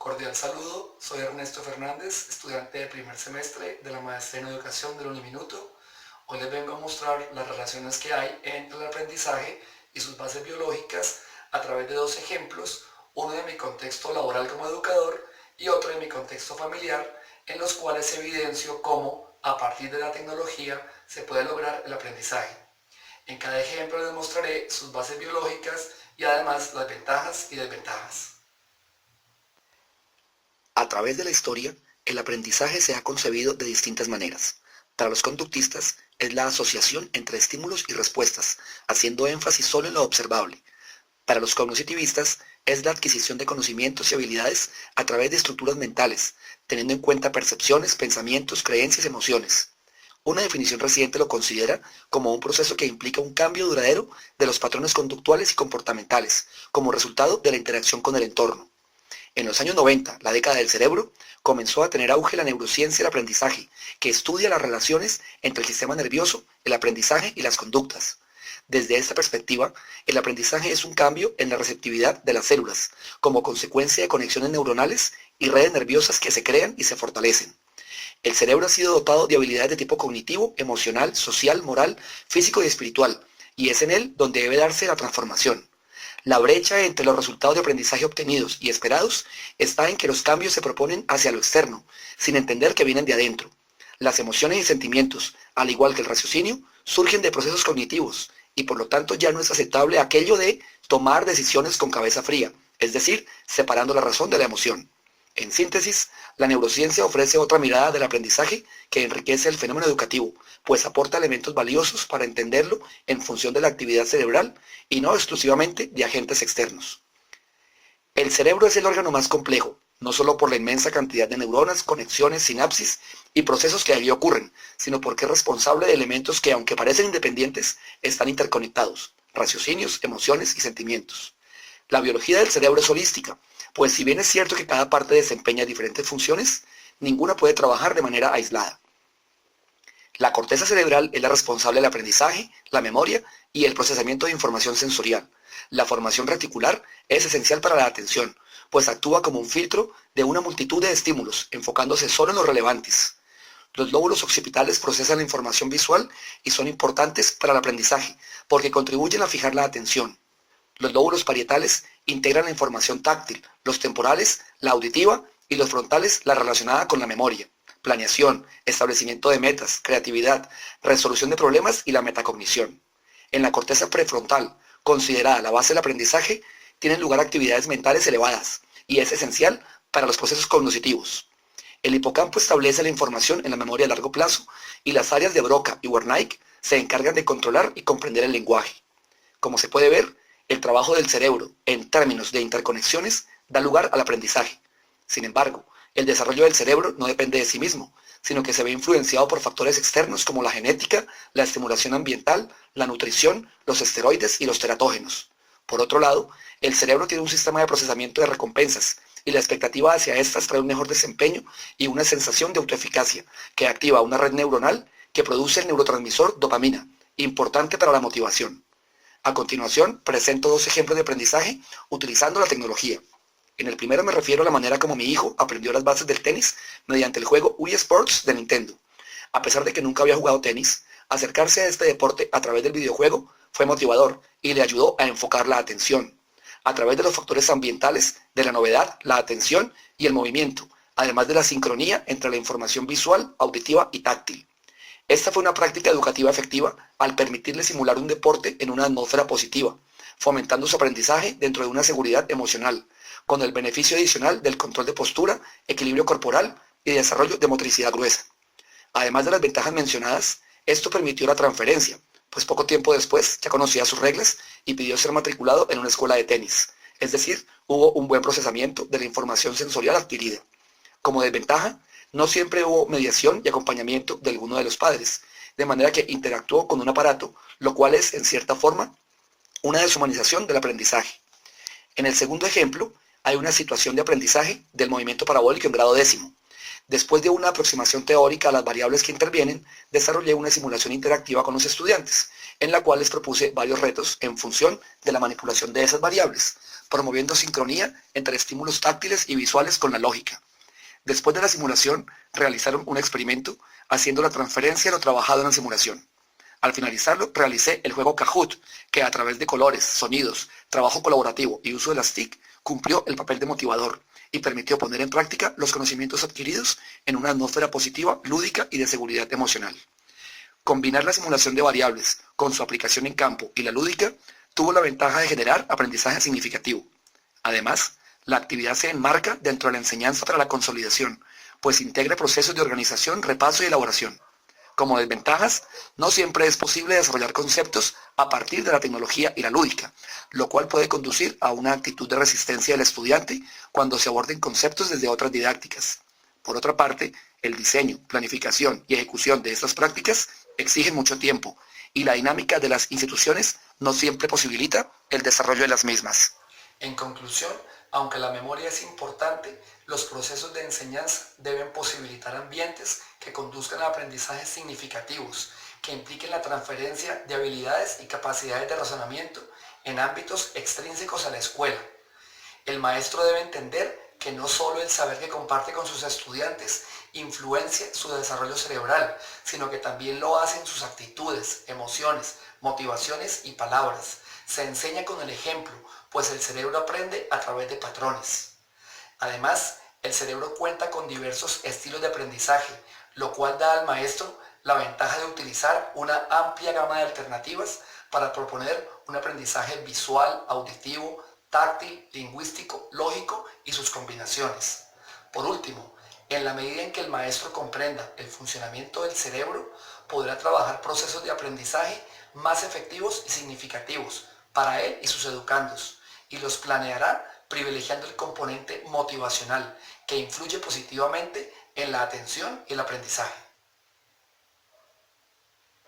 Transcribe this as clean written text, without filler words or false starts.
Cordial saludo, soy Ernesto Fernández, estudiante de primer semestre de la Maestría en Educación del Uniminuto. Hoy les vengo a mostrar las relaciones que hay entre el aprendizaje y sus bases biológicas a través de dos ejemplos, uno de mi contexto laboral como educador y otro de mi contexto familiar, en los cuales evidencio cómo, a partir de la tecnología, se puede lograr el aprendizaje. En cada ejemplo les mostraré sus bases biológicas y además las ventajas y desventajas. A través de la historia, el aprendizaje se ha concebido de distintas maneras. Para los conductistas, es la asociación entre estímulos y respuestas, haciendo énfasis solo en lo observable. Para los cognitivistas, es la adquisición de conocimientos y habilidades a través de estructuras mentales, teniendo en cuenta percepciones, pensamientos, creencias, emociones. Una definición reciente lo considera como un proceso que implica un cambio duradero de los patrones conductuales y comportamentales, como resultado de la interacción con el entorno. En los años 90, la década del cerebro, comenzó a tener auge la neurociencia del aprendizaje, que estudia las relaciones entre el sistema nervioso, el aprendizaje y las conductas. Desde esta perspectiva, el aprendizaje es un cambio en la receptividad de las células, como consecuencia de conexiones neuronales y redes nerviosas que se crean y se fortalecen. El cerebro ha sido dotado de habilidades de tipo cognitivo, emocional, social, moral, físico y espiritual, y es en él donde debe darse la transformación. La brecha entre los resultados de aprendizaje obtenidos y esperados está en que los cambios se proponen hacia lo externo, sin entender que vienen de adentro. Las emociones y sentimientos, al igual que el raciocinio, surgen de procesos cognitivos y por lo tanto ya no es aceptable aquello de tomar decisiones con cabeza fría, es decir, separando la razón de la emoción. En síntesis, la neurociencia ofrece otra mirada del aprendizaje que enriquece el fenómeno educativo, pues aporta elementos valiosos para entenderlo en función de la actividad cerebral y no exclusivamente de agentes externos. El cerebro es el órgano más complejo, no solo por la inmensa cantidad de neuronas, conexiones, sinapsis y procesos que allí ocurren, sino porque es responsable de elementos que, aunque parecen independientes, están interconectados: raciocinios, emociones y sentimientos. La biología del cerebro es holística, pues si bien es cierto que cada parte desempeña diferentes funciones, ninguna puede trabajar de manera aislada. La corteza cerebral es la responsable del aprendizaje, la memoria y el procesamiento de información sensorial. La formación reticular es esencial para la atención, pues actúa como un filtro de una multitud de estímulos, enfocándose solo en los relevantes. Los lóbulos occipitales procesan la información visual y son importantes para el aprendizaje, porque contribuyen a fijar la atención. Los lóbulos parietales integran la información táctil, los temporales, la auditiva y los frontales, la relacionada con la memoria, planeación, establecimiento de metas, creatividad, resolución de problemas y la metacognición. En la corteza prefrontal, considerada la base del aprendizaje, tienen lugar actividades mentales elevadas y es esencial para los procesos cognitivos. El hipocampo establece la información en la memoria a largo plazo y las áreas de Broca y Wernicke se encargan de controlar y comprender el lenguaje. Como se puede ver, el trabajo del cerebro, en términos de interconexiones, da lugar al aprendizaje. Sin embargo, el desarrollo del cerebro no depende de sí mismo, sino que se ve influenciado por factores externos como la genética, la estimulación ambiental, la nutrición, los esteroides y los teratógenos. Por otro lado, el cerebro tiene un sistema de procesamiento de recompensas y la expectativa hacia estas trae un mejor desempeño y una sensación de autoeficacia que activa una red neuronal que produce el neurotransmisor dopamina, importante para la motivación. A continuación, presento dos ejemplos de aprendizaje utilizando la tecnología. En el primero me refiero a la manera como mi hijo aprendió las bases del tenis mediante el juego Wii Sports de Nintendo. A pesar de que nunca había jugado tenis, acercarse a este deporte a través del videojuego fue motivador y le ayudó a enfocar la atención, a través de los factores ambientales, de la novedad, la atención y el movimiento, además de la sincronía entre la información visual, auditiva y táctil. Esta fue una práctica educativa efectiva al permitirle simular un deporte en una atmósfera positiva, fomentando su aprendizaje dentro de una seguridad emocional, con el beneficio adicional del control de postura, equilibrio corporal y desarrollo de motricidad gruesa. Además de las ventajas mencionadas, esto permitió la transferencia, pues poco tiempo después ya conocía sus reglas y pidió ser matriculado en una escuela de tenis, es decir, hubo un buen procesamiento de la información sensorial adquirida. Como desventaja, no siempre hubo mediación y acompañamiento de alguno de los padres, de manera que interactuó con un aparato, lo cual es, en cierta forma, una deshumanización del aprendizaje. En el segundo ejemplo, hay una situación de aprendizaje del movimiento parabólico en grado décimo. Después de una aproximación teórica a las variables que intervienen, desarrollé una simulación interactiva con los estudiantes, en la cual les propuse varios retos en función de la manipulación de esas variables, promoviendo sincronía entre estímulos táctiles y visuales con la lógica. Después de la simulación, realizaron un experimento haciendo la transferencia de lo trabajado en la simulación. Al finalizarlo, realicé el juego Kahoot, que a través de colores, sonidos, trabajo colaborativo y uso de las TIC, cumplió el papel de motivador y permitió poner en práctica los conocimientos adquiridos en una atmósfera positiva, lúdica y de seguridad emocional. Combinar la simulación de variables con su aplicación en campo y la lúdica tuvo la ventaja de generar aprendizaje significativo. Además, la actividad se enmarca dentro de la enseñanza para la consolidación, pues integra procesos de organización, repaso y elaboración. Como desventajas, no siempre es posible desarrollar conceptos a partir de la tecnología y la lúdica, lo cual puede conducir a una actitud de resistencia del estudiante cuando se aborden conceptos desde otras didácticas. Por otra parte, el diseño, planificación y ejecución de estas prácticas exigen mucho tiempo y la dinámica de las instituciones no siempre posibilita el desarrollo de las mismas. En conclusión, aunque la memoria es importante, los procesos de enseñanza deben posibilitar ambientes que conduzcan a aprendizajes significativos, que impliquen la transferencia de habilidades y capacidades de razonamiento en ámbitos extrínsecos a la escuela. El maestro debe entender que no solo el saber que comparte con sus estudiantes influencia su desarrollo cerebral, sino que también lo hace en sus actitudes, emociones, motivaciones y palabras. Se enseña con el ejemplo, pues el cerebro aprende a través de patrones. Además, el cerebro cuenta con diversos estilos de aprendizaje, lo cual da al maestro la ventaja de utilizar una amplia gama de alternativas para proponer un aprendizaje visual, auditivo, táctil, lingüístico, lógico y sus combinaciones. Por último, en la medida en que el maestro comprenda el funcionamiento del cerebro, podrá trabajar procesos de aprendizaje más efectivos y significativos para él y sus educandos, y los planeará privilegiando el componente motivacional que influye positivamente en la atención y el aprendizaje.